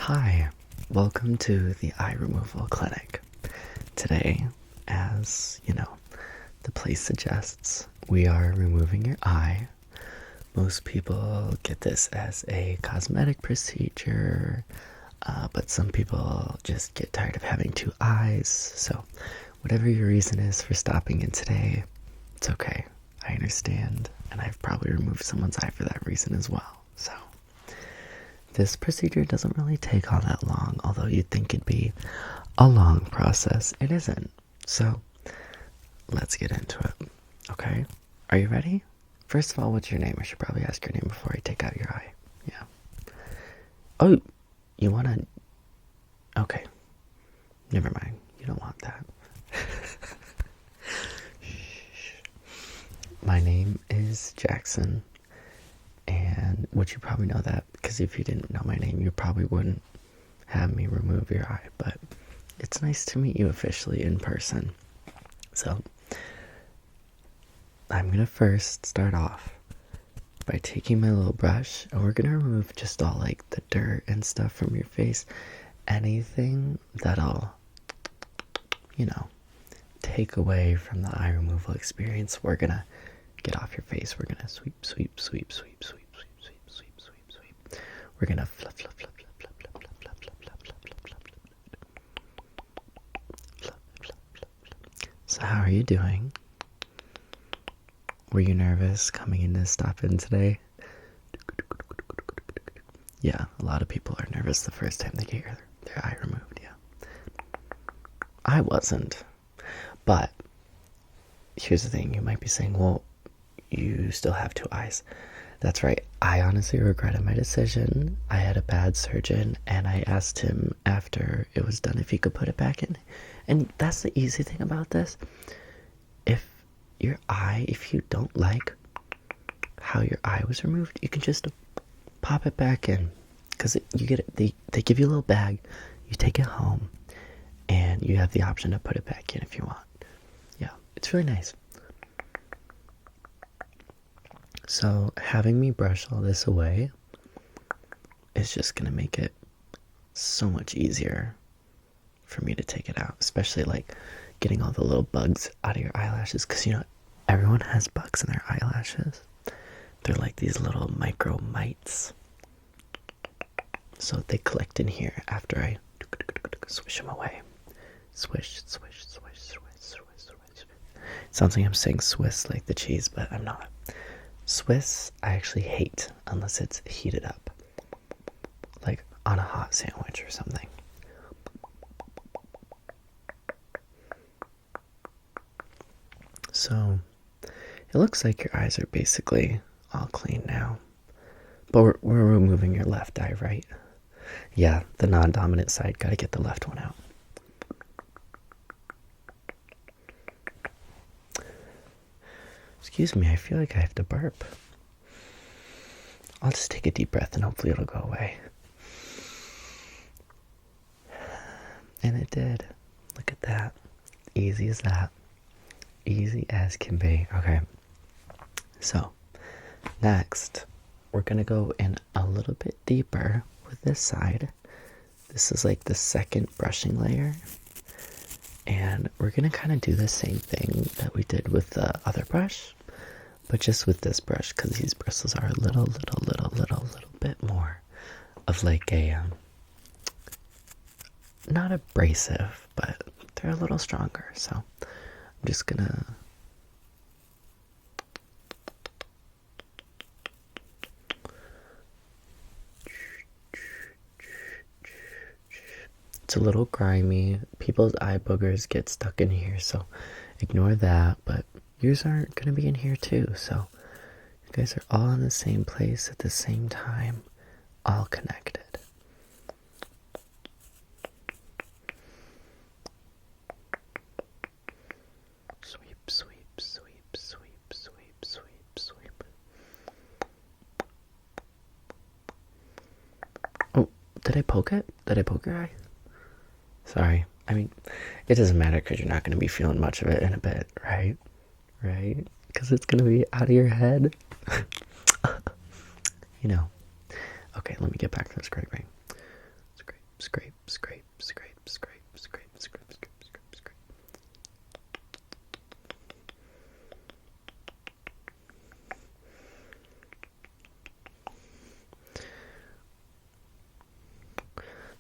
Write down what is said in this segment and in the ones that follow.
Hi, welcome to the eye removal clinic. Today, as you know, the place suggests, we are removing your eye. Most people get this as a cosmetic procedure, but some people just get tired of having two eyes. So, whatever your reason is for stopping in today, it's okay. I understand, and I've probably removed someone's eye for that reason as well. So, this procedure doesn't really take all that long, although you'd think it'd be a long process. It isn't. So, let's get into it. Okay? Are you ready? First of all, what's your name? I should probably ask your name before I take out your eye. Yeah. Oh, you want to... Okay. Never mind. You don't want that. My name is Jackson. And would you probably know that? Because if you didn't know my name, you probably wouldn't have me remove your eye. But it's nice to meet you officially in person. So, I'm going to first start off by taking my little brush. And we're going to remove just all like the dirt and stuff from your face. Anything that'll, take away from the eye removal experience, we're going to get off your face. We're gonna sweep. We're gonna fluff. So how are you doing? Were you nervous coming in to stop in today? Yeah, a lot of people are nervous the first time they get their eye removed, yeah. I wasn't. But here's the thing, you might be saying, well, you still have two eyes. That's right. I honestly regretted my decision. I had a bad surgeon, and I asked him after it was done if he could put it back in. And that's the easy thing about this. If you don't like how your eye was removed, you can just pop it back in. Because you get it. They give you a little bag. You take it home, and you have the option to put it back in if you want. Yeah, it's really nice. So having me brush all this away is just going to make it so much easier for me to take it out, especially like getting all the little bugs out of your eyelashes, because everyone has bugs in their eyelashes. They're like these little micro mites. So they collect in here after I swish them away. Swish. Sounds like I'm saying Swiss like the cheese, but I'm not. Swiss, I actually hate unless it's heated up, like on a hot sandwich or something. So, it looks like your eyes are basically all clean now. But we're removing your left eye, right? Yeah, the non-dominant side. Gotta get the left one out. Excuse me, I feel like I have to burp. I'll just take a deep breath and hopefully it'll go away. And it did. Look at that. Easy as that. Easy as can be. Okay. So, next, we're going to go in a little bit deeper with this side. This is like the second brushing layer. And we're going to kind of do the same thing that we did with the other brush, but just with this brush, because these bristles are a little bit more of like a, not abrasive, but they're a little stronger. So I'm just going to it's a little grimy. People's eye boogers get stuck in here, so ignore that. But yours aren't going to be in here too, so you guys are all in the same place at the same time, all connected. Sweep. Oh, did I poke it? Did I poke your eye? Sorry. I mean, it doesn't matter because you're not going to be feeling much of it in a bit, right? Right? Because it's going to be out of your head. Okay, let me get back to the scraping. Scrape. scrape, scrape, scrape, scrape, scrape, scrape, scrape, scrape, scrape.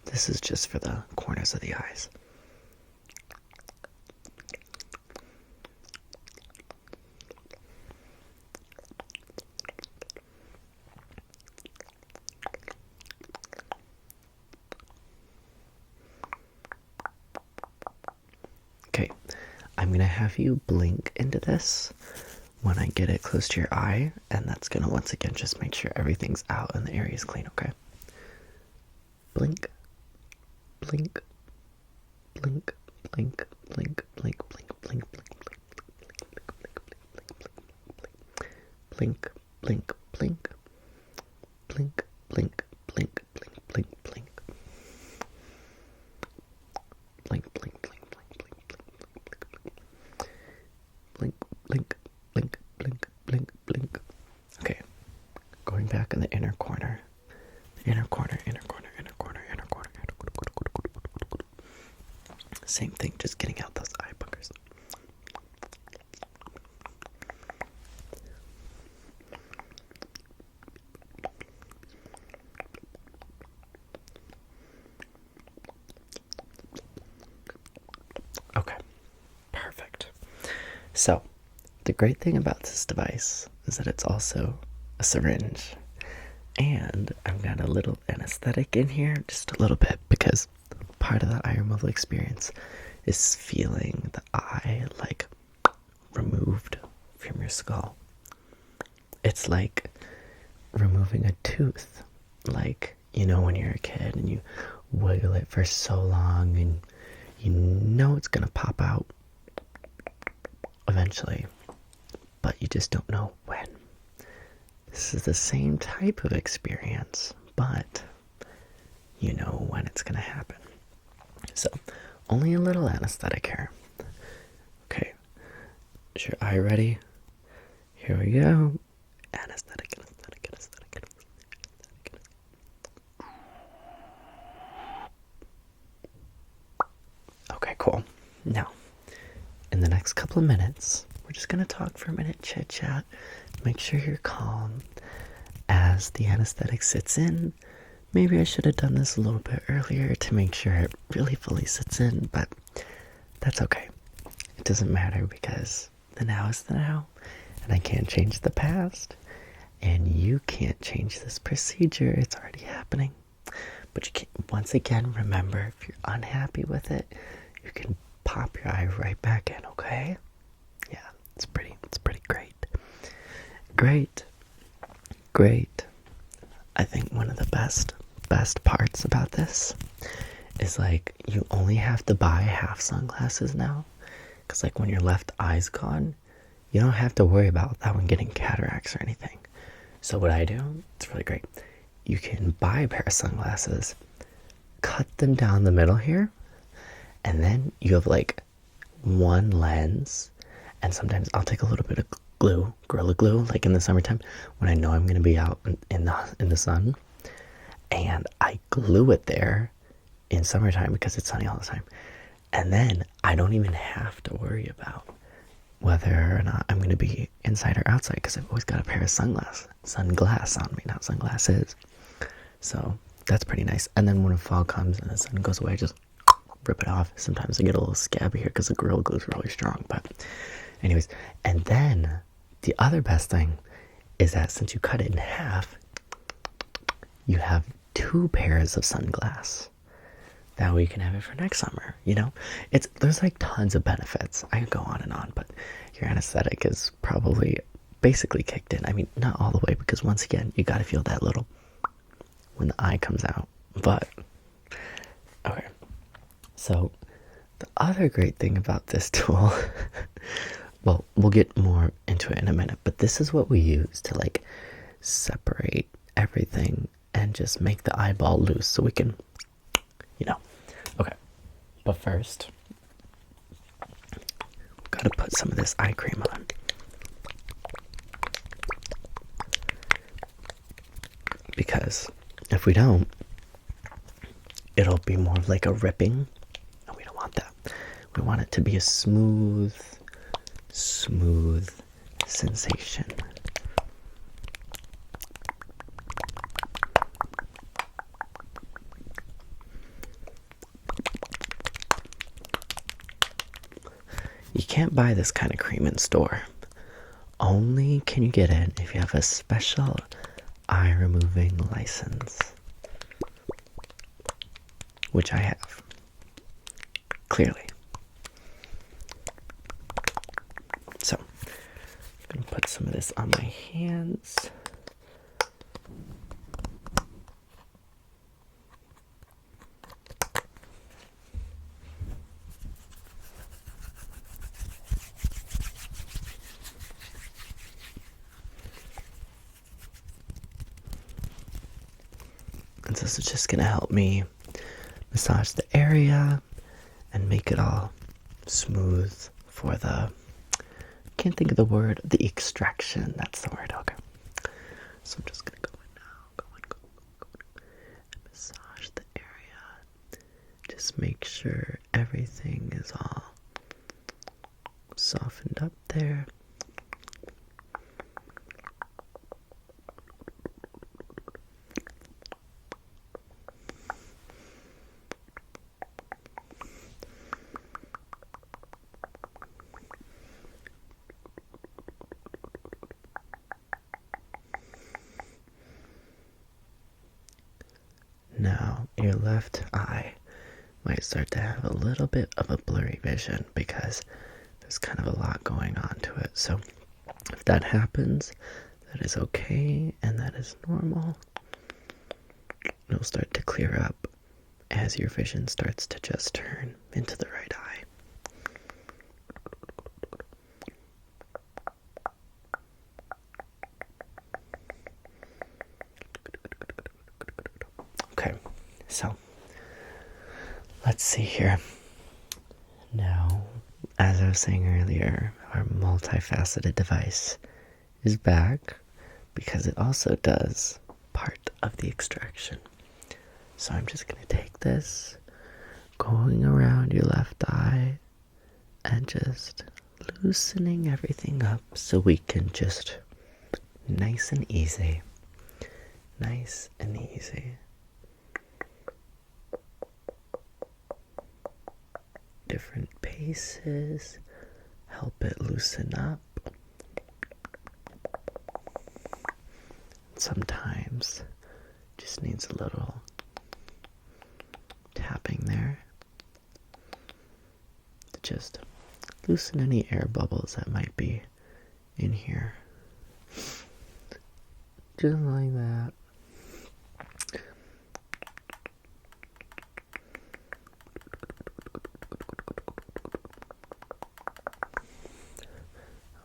This is just for the corners of the eyes. Okay, I'm gonna have you blink into this when I get it close to your eye, and that's gonna once again just make sure everything's out and the area is clean, okay? Blink, blink, blink, blink, blink, blink, blink, blink, blink, blink, blink, blink, blink, blink, blink, blink, blink, blink. Blink, blink, blink, blink, blink, blink, blink, blink, blink, blink. Okay, going back in the inner corner. Inner corner, inner corner, inner corner, inner corner, inner corner. Same thing, just getting out those eye boogers. Okay, perfect. So, the great thing about this device is that it's also a syringe. And I've got a little anesthetic in here, just a little bit, because part of the eye removal experience is feeling the eye like removed from your skull. It's like removing a tooth. Like, you know, when you're a kid and you wiggle it for so long and you know it's gonna pop out eventually, but you just don't know when. This is the same type of experience, but you know when it's going to happen. So, only a little anesthetic here. Okay, is your eye ready? Here we go. Anesthetic, anesthetic, anesthetic, anesthetic, anesthetic. Okay, cool. Now, in the next couple of minutes, we're just going to talk for a minute, chit-chat, make sure you're calm as the anesthetic sits in. Maybe I should have done this a little bit earlier to make sure it really fully sits in, but that's okay. It doesn't matter because the now is the now, and I can't change the past, and you can't change this procedure. It's already happening. But you can, once again, remember, if you're unhappy with it, you can pop your eye right back in, okay? Yeah, it's pretty great. Great. I think one of the best parts about this is like you only have to buy half sunglasses now, because like when your left eye's gone, you don't have to worry about that one getting cataracts or anything. So what I do, it's really great. You can buy a pair of sunglasses, cut them down the middle here, and then you have like one lens. And sometimes I'll take a little bit of glue, Gorilla Glue, like in the summertime when I know I'm going to be out in the sun, and I glue it there in summertime because it's sunny all the time. And then I don't even have to worry about whether or not I'm going to be inside or outside because I've always got a pair of sunglass on me, not sunglasses. So that's pretty nice. And then when fall comes and the sun goes away, I just rip it off. Sometimes I get a little scabby here because the Gorilla Glue is really strong, but anyways. And then the other best thing is that since you cut it in half, you have 2 pairs of sunglasses. That way you can have it for next summer, you know? There's like tons of benefits. I could go on and on, but your anesthetic is probably basically kicked in. I mean, not all the way, because once again, you gotta feel that little when the eye comes out. But, okay. So, the other great thing about this tool, well, we'll get more into it in a minute, but this is what we use to like separate everything and just make the eyeball loose so we can, you know. Okay, but first, gotta put some of this eye cream on. Because if we don't, it'll be more of like a ripping, and we don't want that. We want it to be a smooth sensation. You can't buy this kind of cream in store. Only can you get it if you have a special eye removing license, which I have, clearly. So, I'm going to put some of this on my hands. And this is just going to help me massage the area and make it all smooth for the, can't think of the word, the extraction. That's the word. Okay. So I'm just going to go in now. Go in. And massage the area. Just make sure everything is all softened up there. Now, your left eye might start to have a little bit of a blurry vision because there's kind of a lot going on to it. So, if that happens, that is okay and that is normal. It'll start to clear up as your vision starts to just turn into the right eye. Okay, so let's see here. Now, as I was saying earlier, our multifaceted device is back because it also does part of the extraction. So I'm just going to take this, going around your left eye, and just loosening everything up so we can just, nice and easy, different paces, help it loosen up. Sometimes just needs a little tapping there to just loosen any air bubbles that might be in here. Just like that.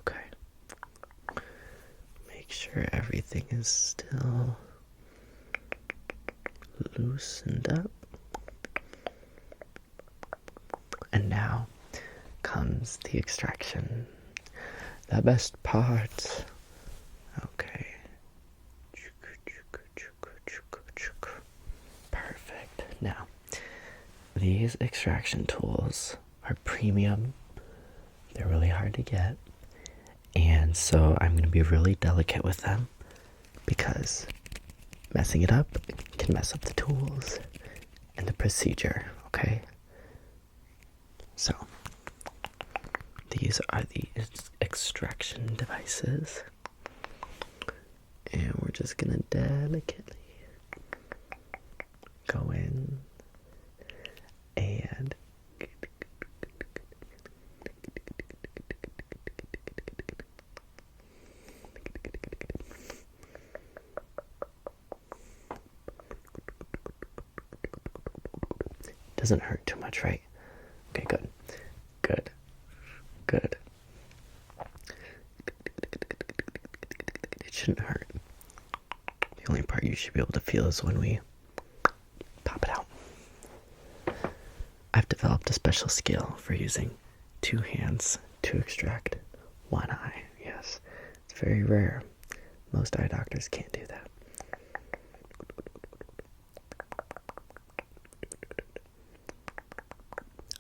Okay. Make sure everything is still loosened up. And now comes the extraction. The best part. Okay. Perfect. Now, these extraction tools are premium. They're really hard to get. And so I'm going to be really delicate with them because messing it up can mess up the tools and the procedure, okay? So, these are the extraction devices. And we're just going to delicately go in and doesn't hurt too much, right? Okay, good. It shouldn't hurt. The only part you should be able to feel is when we pop it out. I've developed a special skill for using 2 hands to extract one eye. Yes, it's very rare. Most eye doctors can't do that.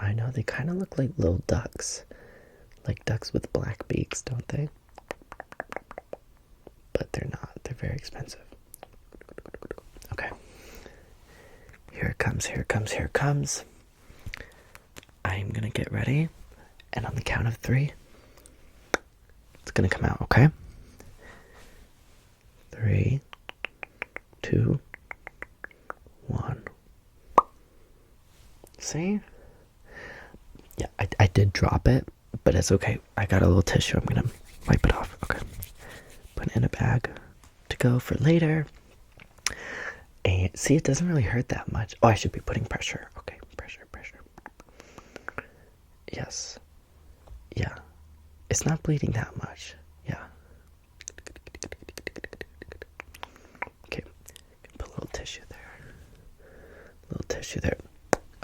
I know, they kind of look like little ducks. Like ducks with black beaks, don't they? But they're not. They're very expensive. Okay. Here it comes, here it comes, here it comes. I'm gonna get ready, and on the count of 3, it's gonna come out, okay? 3, 2, 1. See? Yeah, I did drop it, but it's okay. I got a little tissue. I'm gonna wipe it off. Okay. Put it in a bag to go for later. And see, it doesn't really hurt that much. Oh, I should be putting pressure. Okay, pressure. Yes. Yeah. It's not bleeding that much. Yeah. Okay. Put a little tissue there.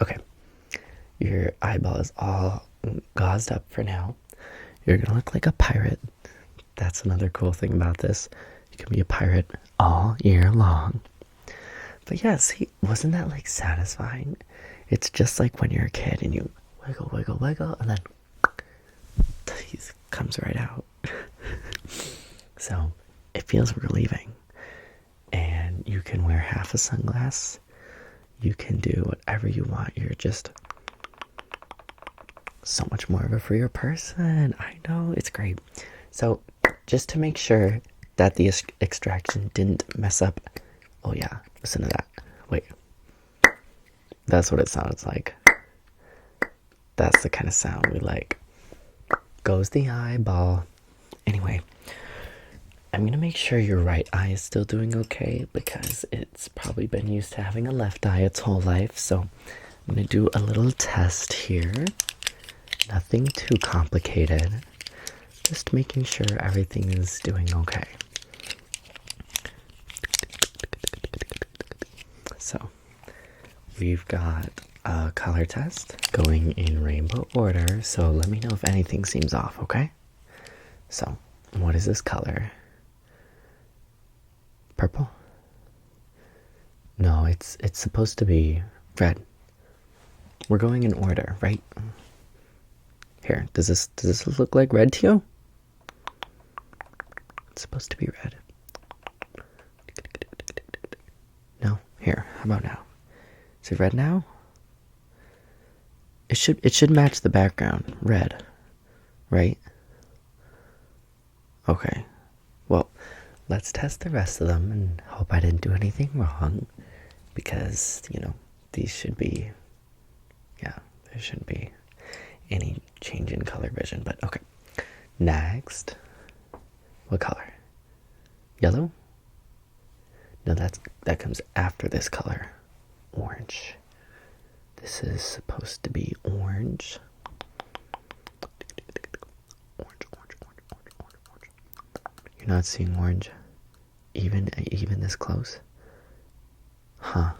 Okay. Your eyeball is all gauzed up for now. You're gonna look like a pirate. That's another cool thing about this. You can be a pirate all year long. But yeah, see, wasn't that like satisfying? It's just like when you're a kid and you wiggle, and then it comes right out. So it feels relieving. And you can wear half a sunglass. You can do whatever you want. You're just so much more of a freer person. I know, it's great. So just to make sure that the extraction didn't mess up. Oh yeah, listen to that. Wait. That's what it sounds like. That's the kind of sound we like. Goes the eyeball. Anyway, I'm gonna make sure your right eye is still doing okay because it's probably been used to having a left eye its whole life. So I'm gonna do a little test here. Nothing too complicated. Just making sure everything is doing okay. So we've got a color test going in rainbow order. So let me know if anything seems off, okay? So what is this color? Purple? No, it's supposed to be red. We're going in order, right? Here, does this look like red to you? It's supposed to be red. No? Here, how about now? Is it red now? It should match the background. Red. Right? Okay. Well, let's test the rest of them and hope I didn't do anything wrong. Because, these should be... Yeah, there shouldn't be any change in color vision, but okay. Next. What color? Yellow? No, that comes after this color. Orange. This is supposed to be orange. Orange. You're not seeing orange even this close? Huh.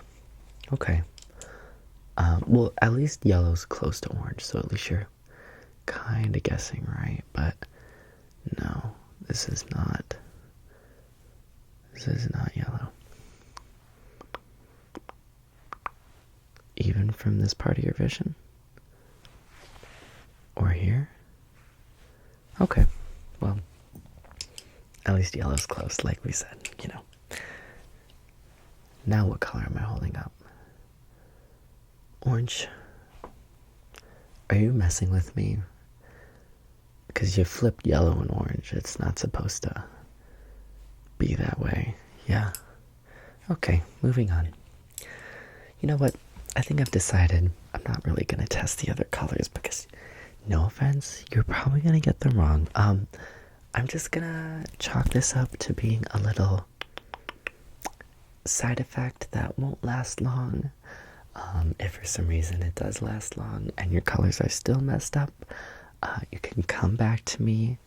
Okay. Well, at least yellow's close to orange, so at least you're kind of guessing right, but no, this is not yellow. Even from this part of your vision? Or here? Okay, well, at least yellow's close, like we said, Now what color am I holding up? Orange. Are you messing with me? Because you flipped yellow and orange. It's not supposed to be that way. Yeah. Okay, moving on. You know what? I think I've decided I'm not really going to test the other colors because, no offense, you're probably going to get them wrong. I'm just going to chalk this up to being a little side effect that won't last long. If for some reason it does last long and your colors are still messed up, you can come back to me.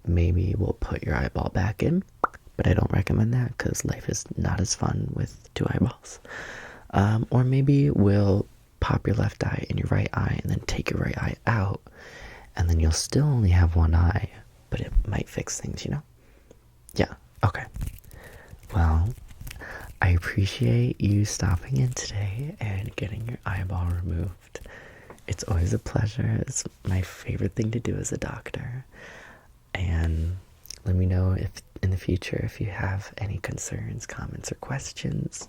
Maybe we'll put your eyeball back in, but I don't recommend that because life is not as fun with 2 eyeballs. Or maybe we'll pop your left eye in your right eye and then take your right eye out, and then you'll still only have 1 eye, but it might fix things, Yeah, okay. Well, I appreciate you stopping in today and getting your eyeball removed. It's always a pleasure. It's my favorite thing to do as a doctor. And let me know if in the future if you have any concerns, comments, or questions.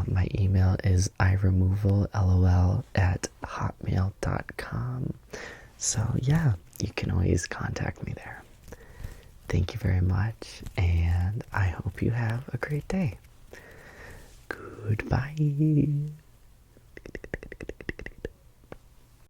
My email is iremovallol@hotmail.com. So yeah, you can always contact me there. Thank you very much, and I hope you have a great day. Goodbye.